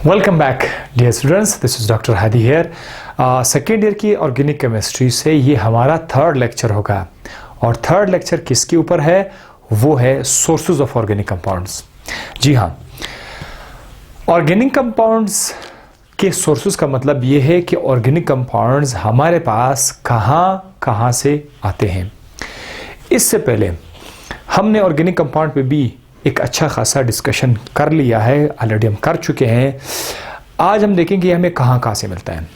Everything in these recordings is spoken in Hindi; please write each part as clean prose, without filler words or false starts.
Welcome back dear students, this is doctor Hadi here. Second year की ऑर्गेनिक केमिस्ट्री से ये हमारा थर्ड लेक्चर होगा और थर्ड लेक्चर किसके ऊपर है? वो है सोर्सेज ऑफ ऑर्गेनिक कंपाउंड्स। जी हाँ, ऑर्गेनिक कंपाउंड्स के सोर्सेज का मतलब ये है कि ऑर्गेनिक कंपाउंड्स हमारे पास कहाँ कहाँ से आते हैं। इससे पहले हमने ऑर्गेनिक कंपाउंड पे भी एक अच्छा खासा डिस्कशन कर लिया है, ऑलरेडी हम कर चुके हैं। आज हम देखेंगे हमें कहाँ कहाँ से मिलता है।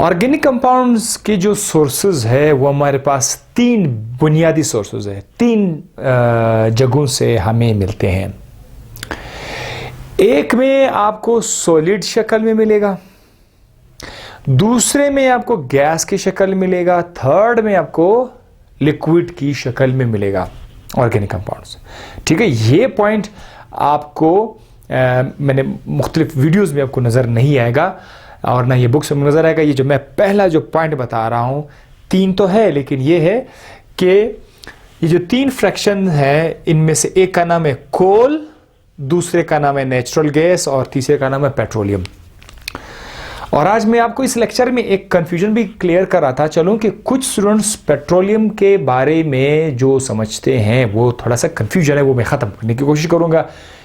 ऑर्गेनिक कंपाउंड्स के जो सोर्सेज है वो हमारे पास तीन बुनियादी सोर्सेज है, तीन जगहों से हमें मिलते हैं। एक में आपको सॉलिड शक्ल में मिलेगा, दूसरे में आपको गैस की शक्ल में मिलेगा, थर्ड में आपको लिक्विड की शक्ल में मिलेगा ऑर्गेनिक कंपाउंड्स। ठीक है, ये पॉइंट आपको मैंने मुख्तलिफ वीडियोस में आपको नज़र नहीं आएगा और ना ये बुक्स में नज़र आएगा। ये जो मैं पहला जो पॉइंट बता रहा हूँ, तीन तो है लेकिन ये है कि ये जो तीन फ्रैक्शन है इनमें से एक का नाम है कोल, दूसरे का नाम है नेचुरल गैस और तीसरे का नाम है पेट्रोलियम। और आज मैं आपको इस लेक्चर में एक कंफ्यूजन भी क्लियर कर रहा था चलो कि कुछ स्टूडेंट्स पेट्रोलियम के बारे में जो समझते हैं वो थोड़ा सा कंफ्यूजन है, वो मैं ख़त्म करने की कोशिश करूंगा।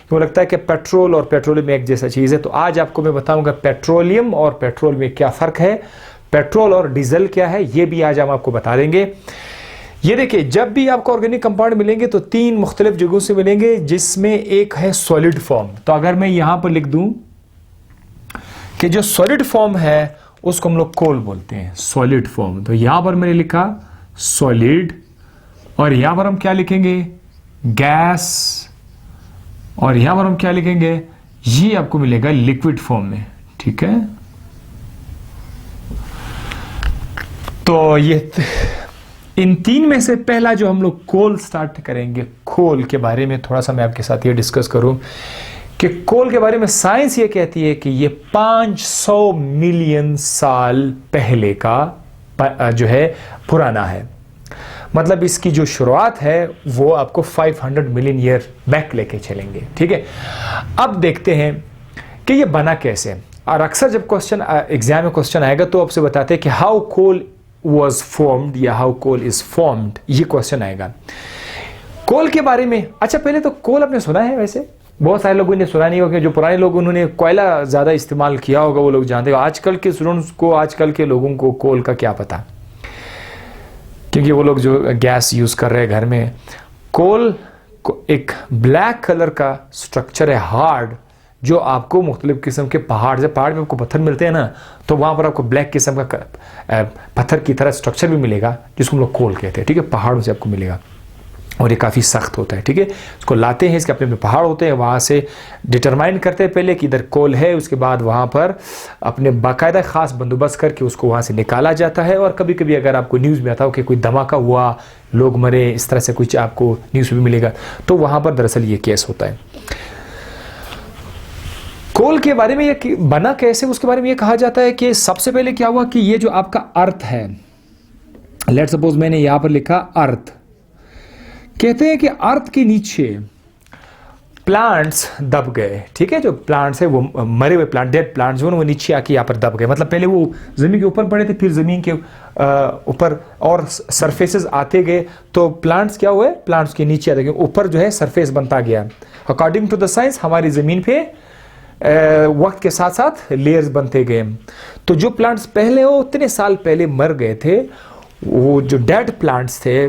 क्यों लगता है कि पेट्रोल और पेट्रोलियम एक जैसा चीज़ है। तो आज आपको मैं बताऊंगा पेट्रोलियम और पेट्रोल में क्या फ़र्क है, पेट्रोल और डीजल क्या है, ये भी आज हम आपको बता देंगे। ये देखिए, जब भी आपको ऑर्गेनिक कंपाउंड मिलेंगे तो तीन मुख्तलिफ जगहों से मिलेंगे, जिसमें एक है सॉलिड फॉर्म। तो अगर मैं यहाँ पर लिख दूँ कि जो सॉलिड फॉर्म है उसको हम लोग कोल बोलते हैं, सॉलिड फॉर्म। तो यहां पर मैंने लिखा सॉलिड और यहां पर हम क्या लिखेंगे? गैस। और यहां पर हम क्या लिखेंगे? ये आपको मिलेगा लिक्विड फॉर्म में। ठीक है, तो ये इन तीन में से पहला जो हम लोग कोल स्टार्ट करेंगे, कोल के बारे में थोड़ा सा मैं आपके साथ ये डिस्कस करूं कि कोल के बारे में साइंस ये कहती है कि ये 500 मिलियन साल पहले का जो है पुराना है। मतलब इसकी जो शुरुआत है वो आपको 500 मिलियन ईयर बैक लेके चलेंगे। ठीक है, अब देखते हैं कि ये बना कैसे। और अक्सर जब क्वेश्चन एग्जाम में क्वेश्चन आएगा तो आपसे बताते हैं कि हाउ कोल वाज फॉर्म्ड या हाउ कोल इज फॉर्म्ड, ये क्वेश्चन आएगा कोल के बारे में। अच्छा, पहले तो कोल आपने सुना है? वैसे बहुत सारे लोगों ने सुना नहीं होगा, जो पुराने लोग उन्होंने कोयला ज़्यादा इस्तेमाल किया होगा वो लोग जानते हो। आजकल के स्टूडेंट्स को, आजकल के लोगों को कोल का क्या पता, क्योंकि वो लोग जो गैस यूज़ कर रहे हैं घर में। कोल को एक ब्लैक कलर का स्ट्रक्चर है, हार्ड, जो आपको मुख्तलिफ किस्म के पहाड़, जब पहाड़ में आपको पत्थर मिलते हैं ना, तो वहाँ पर आपको ब्लैक किस्म का पत्थर की तरह स्ट्रक्चर भी मिलेगा, जिसको हम लोग कोल कहते हैं। ठीक है, पहाड़ों से आपको मिलेगा और ये काफ़ी सख्त होता है। ठीक है, इसको लाते हैं, इसके अपने अपने पहाड़ होते हैं, वहाँ से डिटरमाइन करते हैं पहले कि इधर कोल है, उसके बाद वहाँ पर अपने बाकायदा ख़ास बंदोबस्त करके उसको वहाँ से निकाला जाता है। और कभी कभी अगर आपको न्यूज़ में आता हो कि कोई धमाका हुआ, लोग मरे, इस तरह से कुछ आपको न्यूज़ भी मिलेगा, तो वहाँ पर दरअसल ये केस होता है। कोल के बारे में ये बना कैसे, उसके बारे में ये कहा जाता है कि सबसे पहले क्या हुआ कि ये जो आपका अर्थ है, लेट्स सपोज मैंने यहाँ पर लिखा अर्थ, कहते हैं कि अर्थ के नीचे प्लांट्स दब गए। ठीक है, जो प्लांट्स है वो मरे हुए प्लांट, डेड प्लांट्स जो वो नीचे आके यहाँ पर दब गए। मतलब पहले वो ज़मीन के ऊपर पड़े थे, फिर ज़मीन के ऊपर और सरफेसेस आते गए, तो प्लांट्स क्या हुए? प्लांट्स के नीचे आते गए, ऊपर जो है सरफेस बनता गया। अकॉर्डिंग टू द साइंस हमारी ज़मीन पे वक्त के साथ साथ लेयर्स बनते गए। तो जो प्लांट्स पहले हो उतने साल पहले मर गए थे, वो जो डेड प्लांट्स थे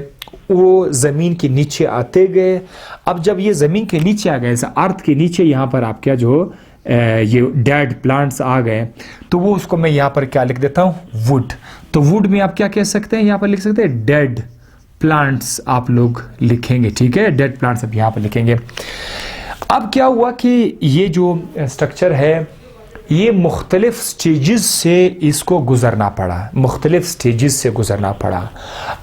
वो ज़मीन के नीचे आते गए। अब जब ये ज़मीन के नीचे आ गए, अर्थ के नीचे यहाँ पर आप क्या जो ये डेड प्लांट्स आ गए, तो वो उसको मैं यहाँ पर क्या लिख देता हूँ? वुड। तो वुड में आप क्या कह सकते हैं? यहाँ पर लिख सकते हैं डेड प्लांट्स आप लोग लिखेंगे। ठीक है, डेड प्लांट्स आप यहाँ पर लिखेंगे। अब क्या हुआ कि ये जो स्ट्रक्चर है ये मुख्तलिफ स्टेजेस से इसको गुज़रना पड़ा, मुख्तलिफ स्टेजेस से गुज़रना पड़ा।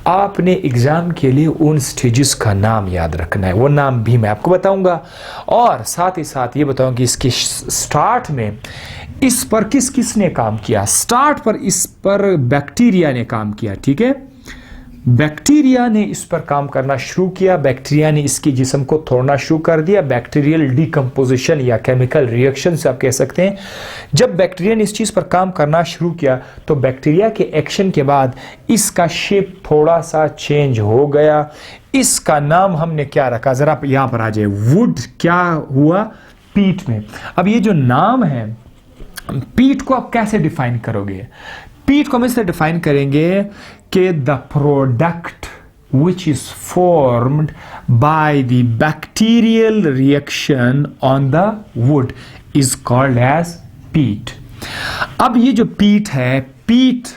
आपने एग्ज़ाम के लिए उन स्टेजेस का नाम याद रखना है, वो नाम भी मैं आपको बताऊंगा। और साथ ही साथ ये बताऊंगा कि इसके स्टार्ट में इस पर किसने काम किया। स्टार्ट पर इस पर बैक्टीरिया ने काम किया। ठीक है, बैक्टीरिया ने इस पर काम करना शुरू किया, बैक्टीरिया ने इसके जिस्म को तोड़ना शुरू कर दिया, बैक्टीरियल डिकम्पोजिशन या केमिकल रिएक्शन से आप कह सकते हैं। जब बैक्टीरिया ने इस चीज़ पर काम करना शुरू किया तो बैक्टीरिया के एक्शन के बाद इसका शेप थोड़ा सा चेंज हो गया। इसका नाम हमने क्या रखा, ज़रा यहाँ पर आ जाए, वुड क्या हुआ, पीट में। अब ये जो नाम है पीट को आप कैसे डिफाइन करोगे? पीट को हम इससे डिफाइन करेंगे कि the product which is formed by the bacterial reaction on the wood is called as peat. अब ये जो पीट है, पीट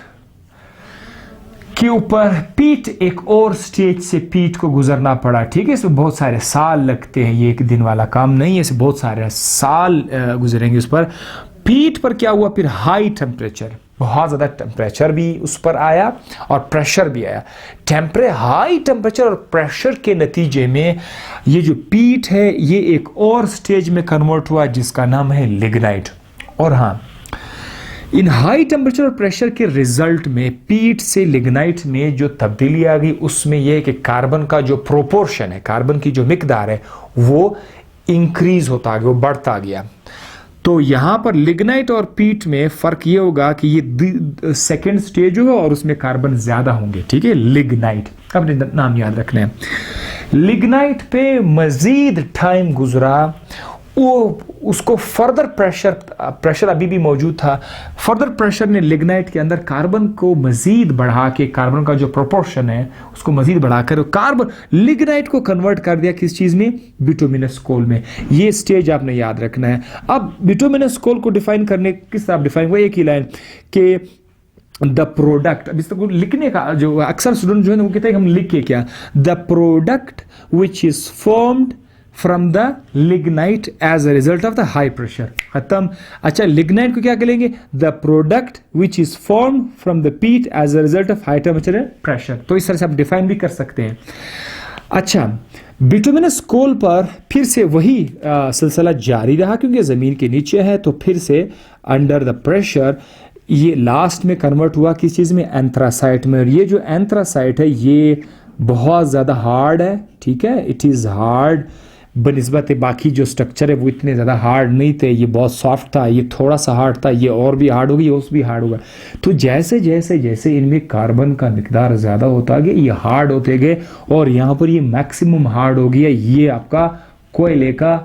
के ऊपर पीट एक और स्टेज से पीट को गुजरना पड़ा, ठीक है। इसमें बहुत सारे साल लगते हैं, ये एक दिन वाला काम नहीं है, इसे बहुत सारे साल गुजरेंगे उस पर। पीट पर क्या हुआ फिर, हाई टेम्परेचर, बहुत ज़्यादा टेम्परेचर भी उस पर आया और प्रेशर भी आया। हाई टेम्परेचर और प्रेशर के नतीजे में ये जो पीट है ये एक और स्टेज में कन्वर्ट हुआ जिसका नाम है लिग्नाइट। और हाँ, इन हाई टेम्परेचर और प्रेशर के रिजल्ट में पीट से लिग्नाइट में जो तब्दीली आ गई उसमें यह है कि कार्बन का जो प्रोपोर्शन है, कार्बन की जो मिकदार है वो इंक्रीज होता गया, वो बढ़ता गया। तो यहां पर लिग्नाइट और पीट में फर्क ये होगा कि ये सेकेंड स्टेज होगा और उसमें कार्बन ज्यादा होंगे, ठीक है। लिग्नाइट, अपने नाम याद रखना है। लिग्नाइट पे मजीद टाइम गुजरा, वो उसको फर्दर प्रेशर अभी भी मौजूद था। फर्दर प्रेशर ने लिग्नाइट के अंदर कार्बन को मजीद बढ़ा के, कार्बन का जो प्रोपोर्शन है उसको मजीद बढ़ाकर कार्बन लिग्नाइट को कन्वर्ट कर दिया किस चीज में, बिटुमिनस कोल में। ये स्टेज आपने याद रखना है। अब बिटुमिनस कोल को डिफाइन करने किस तरह डिफाइन हुआ, एक ही लाइन के द प्रोडक्ट। अब इस तक लिखने का जो अक्सर स्टूडेंट जो है वो कहते हैं हम लिख के क्या, the product which is formed from the lignite as a result of the high pressure, खत्म। अच्छा, लिग्नाइट को क्या करेंगे, the product which is formed from the peat as a result of high temperature and pressure। तो इस तरह से आप डिफाइन भी कर सकते हैं। अच्छा, बिटुमिनस कोल पर फिर से वही सिलसिला जारी रहा क्योंकि ज़मीन के नीचे है, तो फिर से अंडर द प्रेशर ये लास्ट में कन्वर्ट हुआ किस चीज़ में, एंथ्रासाइट में। और ये जो एंथ्रासाइट है ये बहुत ज़्यादा हार्ड है, ठीक है। इट इज़ हार्ड बनिस्बत बाकी जो स्ट्रक्चर है वो इतने ज़्यादा हार्ड नहीं थे, ये बहुत सॉफ्ट था, ये थोड़ा सा हार्ड था, ये और भी हार्ड होगा, ये उस भी हार्ड होगा। तो जैसे जैसे जैसे इनमें कार्बन का मिकदार ज़्यादा होता गया ये हार्ड होते गए और यहाँ पर ये मैक्सिमम हार्ड हो गया। ये आपका कोयले का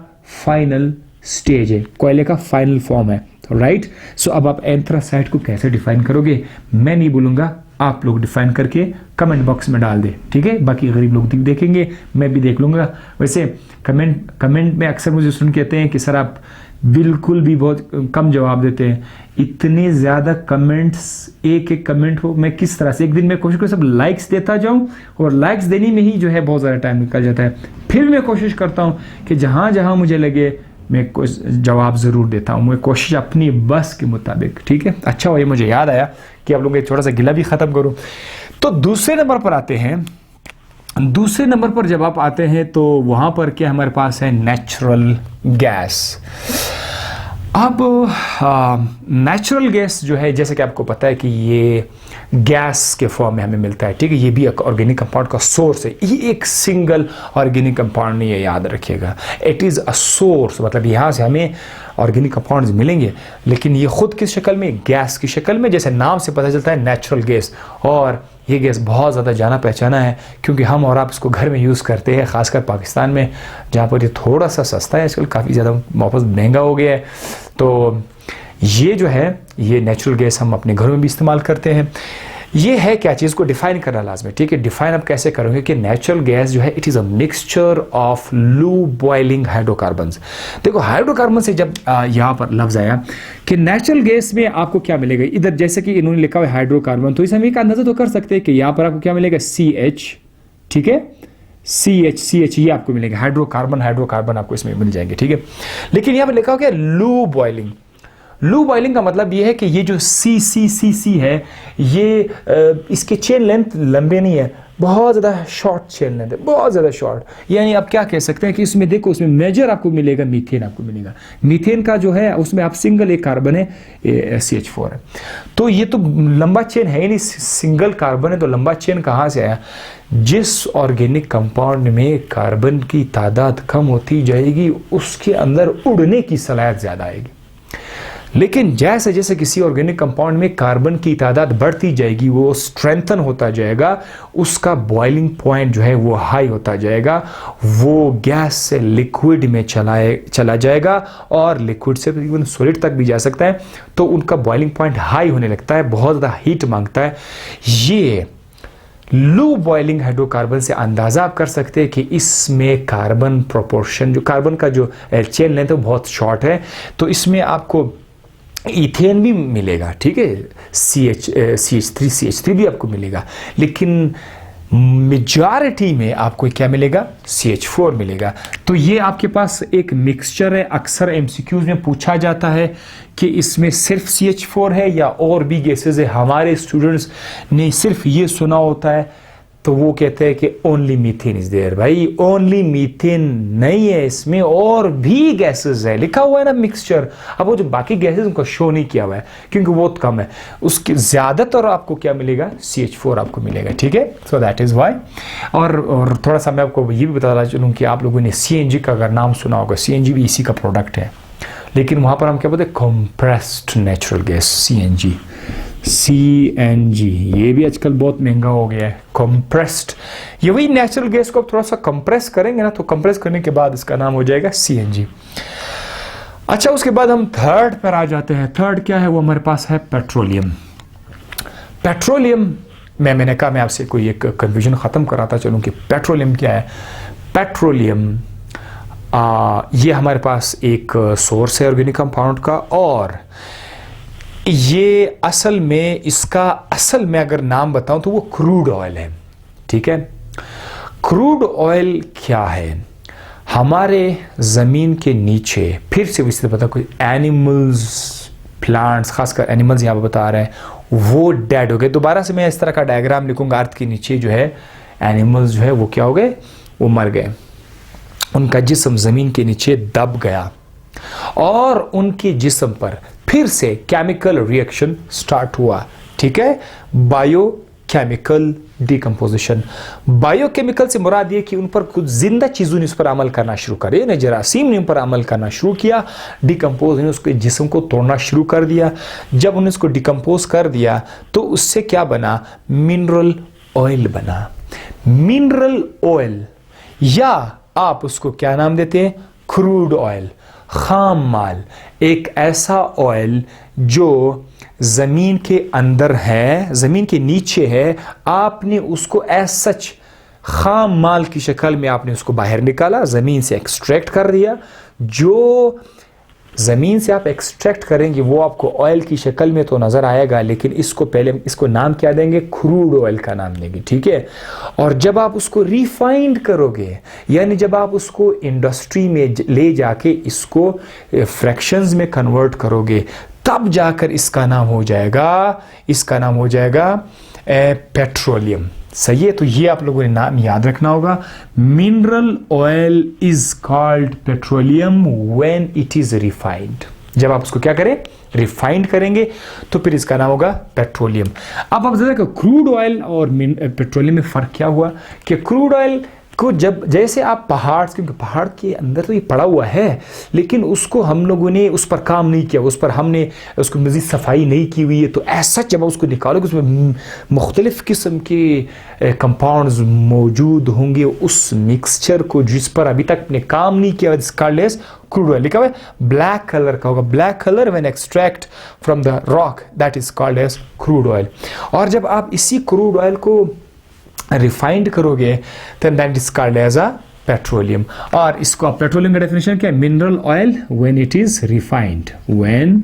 फाइनल स्टेज है, कोयले का फाइनल फॉर्म है, राइट। सो अब आप एंथ्रासाइट को कैसे डिफाइन करोगे, मैं नहीं बोलूँगा, आप लोग डिफाइन करके कमेंट बॉक्स में डाल दें, ठीक है। बाकी गरीब लोग देखेंगे, मैं भी देख लूँगा। वैसे कमेंट में अक्सर मुझे सुन कहते हैं कि सर आप बिल्कुल भी बहुत कम जवाब देते हैं। इतने ज़्यादा कमेंट्स, एक एक कमेंट हो, मैं किस तरह से एक दिन में कोशिश करूँ सब लाइक्स देता जाऊँ, और लाइक्स देने में ही जो है बहुत ज़्यादा टाइम निकल जाता है। फिर मैं कोशिश करता हूँ कि जहाँ जहाँ मुझे लगे मैं जवाब ज़रूर देता हूँ, मैं कोशिश अपनी बस के मुताबिक, ठीक है। अच्छा हुआ ये मुझे याद आया कि आप लोगों के थोड़ा सा गिला भी ख़त्म करूँ। तो दूसरे नंबर पर आते हैं। दूसरे नंबर पर जब आप आते हैं तो वहाँ पर क्या हमारे पास है, नेचुरल गैस। अब नेचुरल गैस जो है, जैसे कि आपको पता है कि ये गैस के फॉर्म में हमें मिलता है, ठीक है। ये भी एक ऑर्गेनिक कंपाउंड का सोर्स है, ये एक सिंगल ऑर्गेनिक कंपाउंड नहीं है, याद रखिएगा। इट इज़ अ सोर्स, मतलब यहाँ से हमें ऑर्गेनिक कंपाउंड्स मिलेंगे, लेकिन ये खुद किस शक्ल में, गैस की शक्ल में। जैसे नाम से पता चलता है नेचुरल गैस, और ये गैस बहुत ज़्यादा जाना पहचाना है क्योंकि हम और आप इसको घर में यूज़ करते हैं, ख़ासकर पाकिस्तान में जहाँ पर ये थोड़ा सा सस्ता है, आजकल काफ़ी ज़्यादा वापस महंगा हो गया है। तो ये जो है ये नेचुरल गैस हम अपने घरों में भी इस्तेमाल करते हैं। ये है क्या चीज़ को डिफाइन करना लाजमी, ठीक है। डिफाइन आप कैसे करोगे कि नेचुरल गैस जो है it is a mixture of लू बॉइलिंग हाइड्रोकार्बन्स। देखो हाइड्रोकार्बन से जब यहाँ पर लफ्ज़ आया कि नेचुरल गैस में आपको क्या मिलेगा, इधर जैसे कि इन्होंने लिखा हुआ है हाइड्रोकार्बन, तो इसे हम एक अंदाजा तो कर सकते हैं कि यहाँ पर आपको क्या मिलेगा, CH, ठीक है। CH ये आपको मिलेगा, हाइड्रोकार्बन आपको इसमें मिल जाएंगे, ठीक है। लेकिन यहाँ पर लिखा हुआ है लू बॉइलिंग। लू बॉइलिंग का मतलब ये है कि ये जो CC है ये इसके चेन लेंथ लंबे नहीं है, बहुत ज़्यादा शॉर्ट चेन लेंथ है, बहुत ज़्यादा शॉर्ट। यानी आप क्या कह सकते हैं कि इसमें देखो, उसमें मेजर आपको मिलेगा मीथेन, आपको मिलेगा मीथेन का जो है उसमें आप सिंगल एक कार्बन है CH4 है। तो ये तो लंबा चेन है ही नहीं, सिंगल कार्बन है तो लंबा चेन कहाँ से आया? जिस ऑर्गेनिक कंपाउंड में कार्बन की तादाद कम होती जाएगी उसके अंदर उड़ने की सलाहियत ज़्यादा आएगी। लेकिन जैसे जैसे किसी ऑर्गेनिक कंपाउंड में कार्बन की तादाद बढ़ती जाएगी, वो स्ट्रेंथन होता जाएगा, उसका बॉइलिंग पॉइंट जो है वो हाई होता जाएगा, वो गैस से लिक्विड में चला जाएगा और लिक्विड से इवन सॉलिड तक भी जा सकता है। तो उनका बॉइलिंग पॉइंट हाई होने लगता है, बहुत ज़्यादा हीट मांगता है। ये लो बॉइलिंग हाइड्रोकार्बन से अंदाजा आप कर सकते हैं कि इसमें कार्बन प्रोपोर्शन, जो कार्बन का जो चेन लेंथ है वो बहुत शॉर्ट है। तो इसमें आपको इथेन भी मिलेगा, ठीक है, CH3 भी आपको मिलेगा, लेकिन मेजॉरिटी में आपको क्या मिलेगा? CH4 मिलेगा। तो ये आपके पास एक मिक्सचर है। अक्सर MCQs में पूछा जाता है कि इसमें सिर्फ CH4 है या और भी गैसेज है। हमारे स्टूडेंट्स ने सिर्फ ये सुना होता है तो वो कहते हैं कि ओनली मीथेन इज देयर। भाई ओनली मीथेन नहीं है, इसमें और भी गैसेस है, लिखा हुआ है ना मिक्सचर। अब वो जो बाकी गैसेस उनको शो नहीं किया हुआ है क्योंकि बहुत कम है, उसके ज्यादातर आपको क्या मिलेगा? CH4 आपको मिलेगा, ठीक है। So that is why. और थोड़ा सा मैं आपको ये भी बताना चलूँ कि आप लोगों ने CNG का अगर नाम सुना होगा, CNG भी इसी का प्रोडक्ट है, लेकिन वहां पर हम क्या बोलते हैं? Compressed natural gas, CNG। ये भी आजकल बहुत महंगा हो गया है, कंप्रेस्ड। ये वही नेचुरल गैस को आप थोड़ा सा कंप्रेस करेंगे ना, तो कंप्रेस करने के बाद इसका नाम हो जाएगा CNG। अच्छा, उसके बाद हम थर्ड पर आ जाते हैं। थर्ड क्या है? वो हमारे पास है पेट्रोलियम। पेट्रोलियम मैंने कहा मैं आपसे कोई एक कंफ्यूजन खत्म कराता चलूं कि पेट्रोलियम क्या है। पेट्रोलियम ये हमारे पास एक सोर्स है ऑर्गेनिक कंपाउंड का, और ये असल में इसका असल में अगर नाम बताऊं तो वो क्रूड ऑयल है, ठीक है। क्रूड ऑयल क्या है? हमारे जमीन के नीचे, फिर से इससे पता कोई एनिमल्स, प्लांट्स, खासकर एनिमल्स यहां पर बता रहे हैं, वो डेड हो गए। दोबारा से मैं इस तरह का डायग्राम लिखूंगा। अर्थ के नीचे जो है एनिमल्स जो है वो क्या हो गए? वो मर गए, उनका जिस्म जमीन के नीचे दब गया और उनके जिस्म पर फिर से केमिकल रिएक्शन स्टार्ट हुआ, ठीक है। Biochemical decomposition. बायोकेमिकल से मुराद ये कि उन पर कुछ जिंदा चीजों ने उस पर अमल करना शुरू करे, ने जरासीम ने उन पर अमल करना शुरू किया, डिकम्पोज ने उसके जिस्म को तोड़ना शुरू कर दिया। जब उन्होंने उसको डिकम्पोज कर दिया तो उससे क्या बना? मिनरल ऑयल बना। मिनरल ऑयल, या आप उसको क्या नाम देते हैं? क्रूड ऑयल, खाम माल। एक ऐसा ऑयल जो जमीन के अंदर है, जमीन के नीचे है, आपने उसको एज सच खाम माल की शक्ल में आपने उसको बाहर निकाला, जमीन से एक्सट्रैक्ट कर दिया। जो जमीन से आप एक्सट्रैक्ट करेंगे वो आपको ऑयल की शक्ल में तो नजर आएगा, लेकिन इसको पहले इसको नाम क्या देंगे? क्रूड ऑयल का नाम देंगे, ठीक है। और जब आप उसको रिफाइंड करोगे, यानी जब आप उसको इंडस्ट्री में ले जाके इसको फ्रैक्शंस में कन्वर्ट करोगे, तब जाकर इसका नाम हो जाएगा पेट्रोलियम। सही है। तो ये आप लोगों ने नाम याद रखना होगा। Mineral oil is called petroleum when it is refined. जब आप उसको क्या करें? रिफाइंड करेंगे तो फिर इसका नाम होगा पेट्रोलियम। अब आप जरा क्रूड ऑयल और पेट्रोलियम में फर्क क्या हुआ कि क्रूड ऑयल को जब जैसे आप पहाड़, क्योंकि पहाड़ के अंदर तो ये पड़ा हुआ है, लेकिन उसको हम लोगों ने उस पर काम नहीं किया, उस पर हमने उसको मज़ीद सफाई नहीं की हुई है, तो ऐसा जब उसको निकालोगे उसमें मुख्तलिफ़ किस्म के कंपाउंड्स मौजूद होंगे। उस मिक्सचर को जिस पर अभी तक ने काम नहीं किया, क्रूड ऑयल लिखा हुआ है, ब्लैक कलर का होगा। Black colour when extract from the rock, that is called as crude oil. और जब आप इसी क्रूड ऑयल को रिफाइंड करोगे then that is called as a petroleum. और इसको आप पेट्रोलियम का डेफिनेशन क्या है? Mineral oil when it is refined, when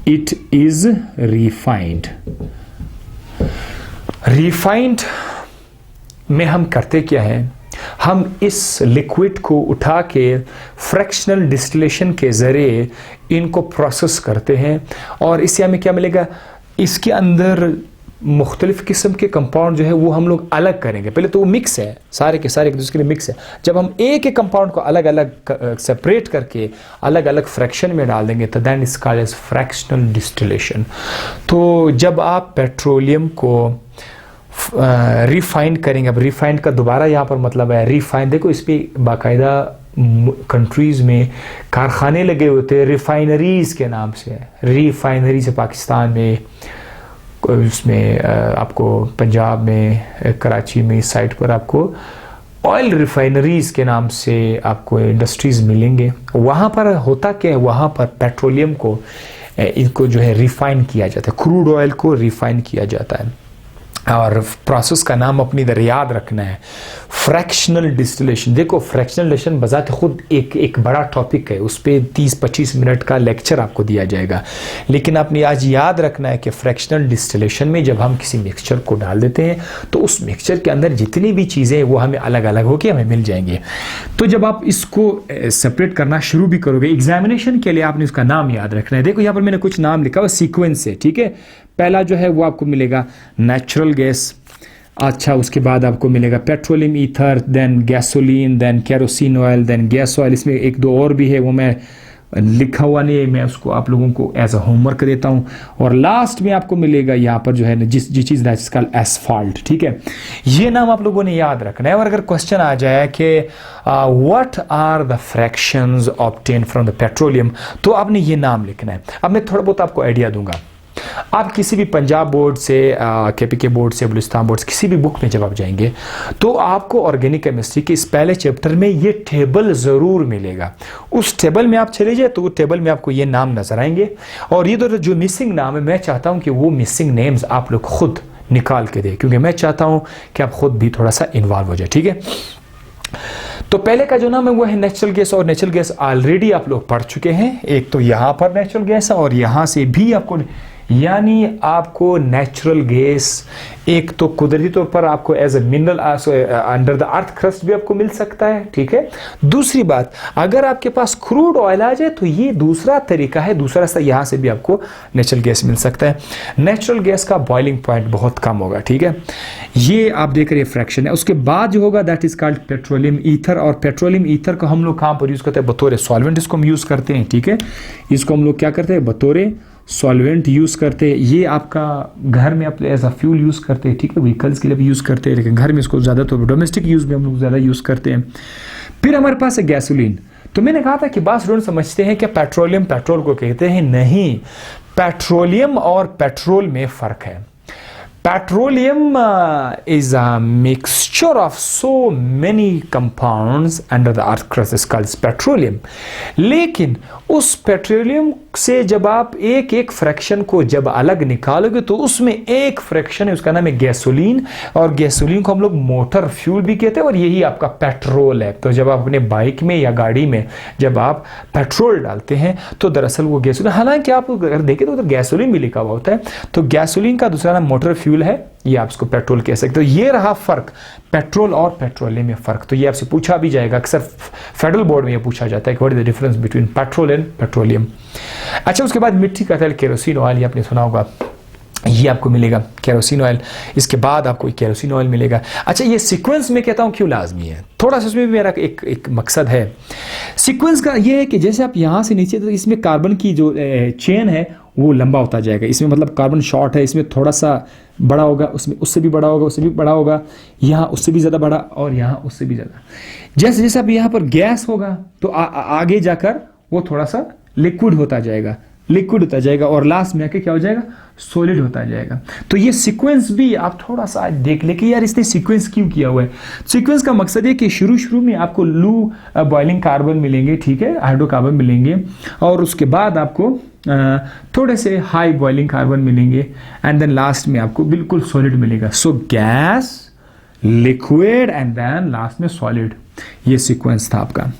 it is refined. Refined में हम करते क्या है? हम इस लिक्विड को उठा के फ्रैक्शनल डिस्टिलेशन के जरिए इनको प्रोसेस करते हैं, और इससे हमें क्या मिलेगा? इसके अंदर मुख्तलिफ़ किस्म के कंपाउंड जो है वो हम लोग अलग करेंगे। पहले तो वो मिक्स है, सारे के सारे एक दूसरे के लिए मिक्स है। जब हम एक एक कंपाउंड को अलग अलग सेपरेट करके अलग अलग फ्रैक्शन में डाल देंगे तो that is called as fractional distillation. तो जब आप पेट्रोलियम को रिफाइंड करेंगे, अब रिफाइंड का दोबारा यहाँ पर मतलब है रिफाइंड, देखो इस पर बाकायदा कंट्रीज़ में कारखाने लगे हुए थे रिफाइनरीज़ के नाम से। रिफाइनरीज पाकिस्तान में, उसमें आपको पंजाब में कराची में इस साइड पर आपको ऑयल रिफाइनरीज़ के नाम से आपको इंडस्ट्रीज़ मिलेंगे। वहाँ पर होता क्या है, वहाँ पर पेट्रोलियम को इनको जो है रिफाइन किया जाता है, क्रूड ऑयल को रिफाइन किया जाता है। और प्रोसेस का नाम अपनी इधर याद रखना है, फ्रैक्शनल डिस्टिलेशन। देखो फ्रैक्शनल डिस्टिलेशन बजाते खुद एक बड़ा टॉपिक है, उस पर 30-25 मिनट का लेक्चर आपको दिया जाएगा। लेकिन आपने आज याद रखना है कि फ्रैक्शनल डिस्टिलेशन में जब हम किसी मिक्सचर को डाल देते हैं तो उस मिक्सचर के अंदर जितनी भी चीज़ें वो हमें अलग अलग होकर हमें मिल जाएंगे। तो जब आप इसको सेपरेट करना शुरू भी करोगे, एग्जामिनेशन के लिए आपने उसका नाम याद रखना है। देखो यहाँ पर मैंने कुछ नाम लिखा हुआ सीक्वेंस से, ठीक है। पहला जो है वो आपको मिलेगा नेचुरल गैस, अच्छा उसके बाद आपको मिलेगा petroleum ether, then gasoline, then kerosene oil, then gas oil. इसमें एक दो और भी है वो मैं लिखा हुआ नहीं है, मैं उसको आप लोगों को एज अ होमवर्क देता हूँ। और लास्ट में आपको मिलेगा यहाँ पर जो है जिस चीज़ जिसका एसफाल्ट, ठीक है। ये नाम आप लोगों ने याद रखना है। और अगर क्वेश्चन आ जाए कि what are the fractions obtain from the petroleum, तो आपने ये नाम लिखना है। अब मैं थोड़ा बहुत आपको आइडिया दूंगा। आप किसी भी पंजाब बोर्ड से, केपीके बोर्ड से, बलूचिस्तान बोर्ड से, किसी भी बुक में जब आप जाएंगे तो आपको ऑर्गेनिक केमिस्ट्री के इस पहले चैप्टर में ये टेबल ज़रूर मिलेगा। उस टेबल में आप चले जाए तो वो टेबल में आपको ये नाम नजर आएंगे। और ये जो मिसिंग नाम है, मैं चाहता हूँ कि वो मिसिंग नेम्स आप लोग खुद निकाल के दें, क्योंकि मैं चाहता हूँ कि आप खुद भी थोड़ा सा इन्वॉल्व हो जाए, ठीक है। तो पहले का जो नाम है वो है नेचुरल गैस, और नेचुरल गैस ऑलरेडी आप लोग पढ़ चुके हैं। एक तो यहाँ पर नेचुरल गैस है और यहाँ से भी आपको, यानी आपको नेचुरल गैस एक तो कुदरती तौर पर आपको as a mineral under the earth crust भी आपको मिल सकता है, ठीक है। दूसरी बात, अगर आपके पास क्रूड ऑयल आ जाए तो ये दूसरा तरीका है, दूसरा रास्ता, यहाँ से भी आपको नेचुरल गैस मिल सकता है। नेचुरल गैस का बॉइलिंग पॉइंट बहुत कम होगा, ठीक है। ये आप देख रहे हैं फ्रैक्शन है। उसके बाद जो होगा that is called petroleum ether. और पेट्रोलियम ईथर को हम लोग कहाँ पर यूज़ करते हैं, बतौर सॉल्वेंट इसको हम यूज़ करते हैं, ठीक है। इसको हम लोग क्या करते हैं, बतौर सॉल्वेंट यूज़ करते हैं। ये आपका घर में आप एज अ फ्यूल यूज़ करते हैं, ठीक है। व्हीकल्स के लिए भी यूज़ करते हैं, लेकिन घर में इसको ज़्यादातर डोमेस्टिक यूज़ में हम लोग ज़्यादा यूज़ करते हैं। फिर हमारे पास है गैसोलीन। तो मैंने कहा था कि बात स्टूडेंट समझते हैं कि पेट्रोलियम पेट्रोल को कहते हैं, नहीं, पेट्रोलियम और पेट्रोल में फ़र्क है। Petroleum is a mixture of so many compounds under the earth crust is called petroleum. लेकिन उस पेट्रोलियम से जब आप एक एक फ्रैक्शन को जब अलग निकालोगे तो उसमें एक फ्रैक्शन है, उसका नाम है गैसोलीन। और गैसोलीन को हम लोग मोटर फ्यूल भी कहते हैं, और यही आपका पेट्रोल है। तो जब आप अपने बाइक में या गाड़ी में जब आप पेट्रोल डालते हैं तो दरअसल वो गैसोलीन, हालांकि आप अगर देखें तो उधर गैसोलीन भी लिखा हुआ होता है। तो गैसोलीन का दूसरा नाम मोटर फ्यूल है, ये आप इसको पेट्रोल कह सकते हो। ये रहा फर्क, पेट्रोल और पेट्रोलियम में फर्क। तो ये आपसे पूछा भी जाएगा, अक्सर फेडरल बोर्ड में ये पूछा जाता है कि what is the difference between petrol and petroleum. अच्छा, उसके बाद मिट्टी का तेल, केरोसिन ऑयल, ये आपने सुना होगा, ये आपको मिलेगा केरोसिन ऑयल। इसके बाद आपको केरोसिन ऑयल मिलेगा। अच्छा, ये सीक्वेंस में कहता हूँ क्यों लाजमी है, थोड़ा सा उसमें भी मेरा एक मकसद है। सीक्वेंस का ये है कि जैसे आप यहाँ से नीचे, तो इसमें कार्बन की जो चेन है वो लंबा होता जाएगा। इसमें मतलब कार्बन शॉर्ट है, इसमें थोड़ा सा बड़ा होगा, उसमें उससे भी बड़ा होगा, उससे भी बड़ा होगा, यहाँ उससे भी ज़्यादा बड़ा, और यहाँ उससे भी ज़्यादा। जैसे जैसे अब यहाँ पर गैस होगा तो आगे जाकर वो थोड़ा सा लिक्विड होता जाएगा, लिक्विड होता जाएगा, और लास्ट में आके क्या हो जाएगा, सॉलिड होता जाएगा। तो ये सीक्वेंस भी आप थोड़ा सा देख ले कि यार इसने सीक्वेंस क्यों किया हुआ है। सीक्वेंस का मकसद है कि शुरू में आपको लो बॉइलिंग कार्बन मिलेंगे, ठीक है, हाइड्रोकार्बन मिलेंगे, और उसके बाद आपको थोड़े से हाई बॉइलिंग कार्बन मिलेंगे, एंड देन लास्ट में आपको बिल्कुल सॉलिड मिलेगा। So gas, liquid, and then last में सॉलिड। ये सीक्वेंस था आपका।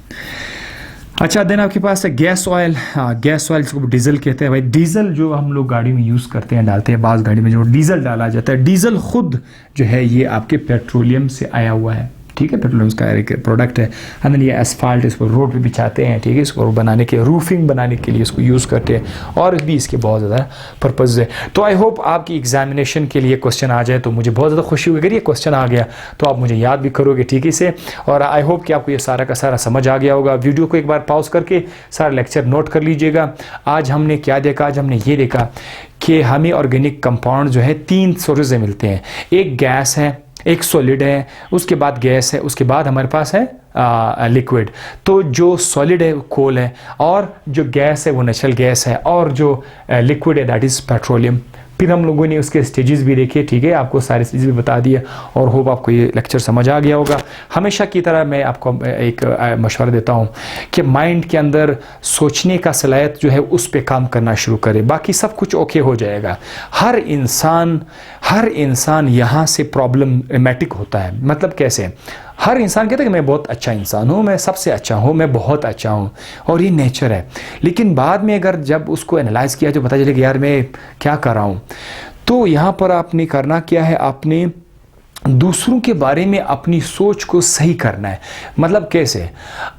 अच्छा, देन आपके पास है गैस ऑयल। गैस ऑयल जिसको डीजल कहते हैं। भाई डीजल जो हम लोग गाड़ी में यूज़ करते हैं, डालते हैं, बाज़ गाड़ी में जो डीजल डाला जाता है, डीजल खुद जो है ये आपके पेट्रोलियम से आया हुआ है, ठीक है, पेट्रोलियम का एक प्रोडक्ट है। एंड ये एसफाल्ट इसको रोड पे बिछाते हैं, ठीक है, इसको बनाने के रूफिंग बनाने के लिए इसको यूज़ करते हैं और भी इसके बहुत ज़्यादा पर्पज़ है। तो आई होप आपकी एग्जामिनेशन के लिए क्वेश्चन आ जाए तो मुझे बहुत ज़्यादा खुशी होगी। अगर ये क्वेश्चन आ गया तो आप मुझे याद भी करोगे ठीक से, और आई होप कि आपको ये सारा का सारा समझ आ गया होगा। वीडियो को एक बार पॉज करके सारा लेक्चर नोट कर लीजिएगा। आज हमने क्या देखा? आज हमने ये देखा कि हमें ऑर्गेनिक कंपाउंड जो है 3 सोर्स से मिलते हैं। एक गैस है, एक सॉलिड है, उसके बाद गैस है, उसके बाद हमारे पास है लिक्विड। तो जो सॉलिड है वो कोल है, और जो गैस है वो नेचुरल गैस है, और जो लिक्विड है दैट इज़ पेट्रोलियम। फिर हम लोगों ने उसके स्टेजेस भी देखे, ठीक है, आपको सारी चीज़ें भी बता दिया, और होप आपको ये लेक्चर समझ आ गया होगा। हमेशा की तरह मैं आपको एक मशवरा देता हूँ कि माइंड के अंदर सोचने का सलाहियत जो है उस पे काम करना शुरू करें, बाकी सब कुछ ओके हो जाएगा। हर इंसान यहाँ से प्रॉब्लमेटिक होता है। मतलब कैसे? हर इंसान कहता है कि मैं बहुत अच्छा इंसान हूँ, मैं सबसे अच्छा हूँ, मैं बहुत अच्छा हूँ, और ये नेचर है। लेकिन बाद में अगर जब उसको एनालाइज किया तो पता चले कि यार मैं क्या कर रहा हूँ। तो यहाँ पर आपने करना क्या है? आपने दूसरों के बारे में अपनी सोच को सही करना है। मतलब कैसे?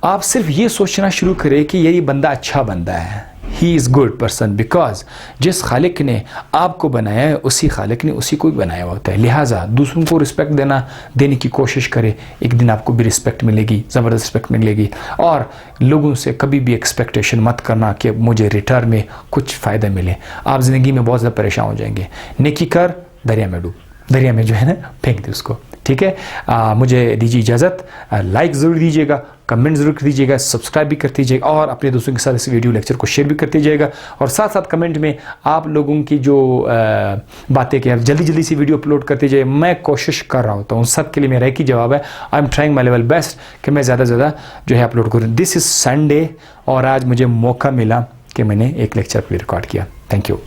आप सिर्फ ये सोचना शुरू करें कि ये बंदा अच्छा बंदा है, he is good person, because जिस खालिक ने आपको बनाया है उसी खालिक ने उसी को भी बनाया होता है। लिहाजा दूसरों को रिस्पेक्ट देने की कोशिश करें, एक दिन आपको भी रिस्पेक्ट मिलेगी, ज़बरदस्त रिस्पेक्ट मिलेगी। और लोगों से कभी भी एक्सपेक्टेशन मत करना कि मुझे रिटर्न में कुछ फ़ायदा मिले। आप ज़िंदगी में बहुत ज़्यादा परेशान हो जाएंगे। नेकी कर, दरिया में डूब, दरिया में जो है ना फेंक दे उसको, ठीक है। मुझे दीजिए इजाज़त। लाइक ज़रूर दीजिएगा, कमेंट ज़रूर कर दीजिएगा, सब्सक्राइब भी कर दीजिएगा, और अपने दोस्तों के साथ इस वीडियो लेक्चर को शेयर भी कर दीजिएगा। और साथ साथ कमेंट में आप लोगों की जो बातें कि आप जल्दी से वीडियो अपलोड करते जाइए। मैं कोशिश कर रहा होता हूँ, सब के लिए मेरा एक ही जवाब है, I am trying my level best कि मैं ज़्यादा से ज़्यादा जो है अपलोड करूँ। दिस इज़ संडे, और आज मुझे मौका मिला कि मैंने एक लेक्चर भी रिकॉर्ड किया। Thank you.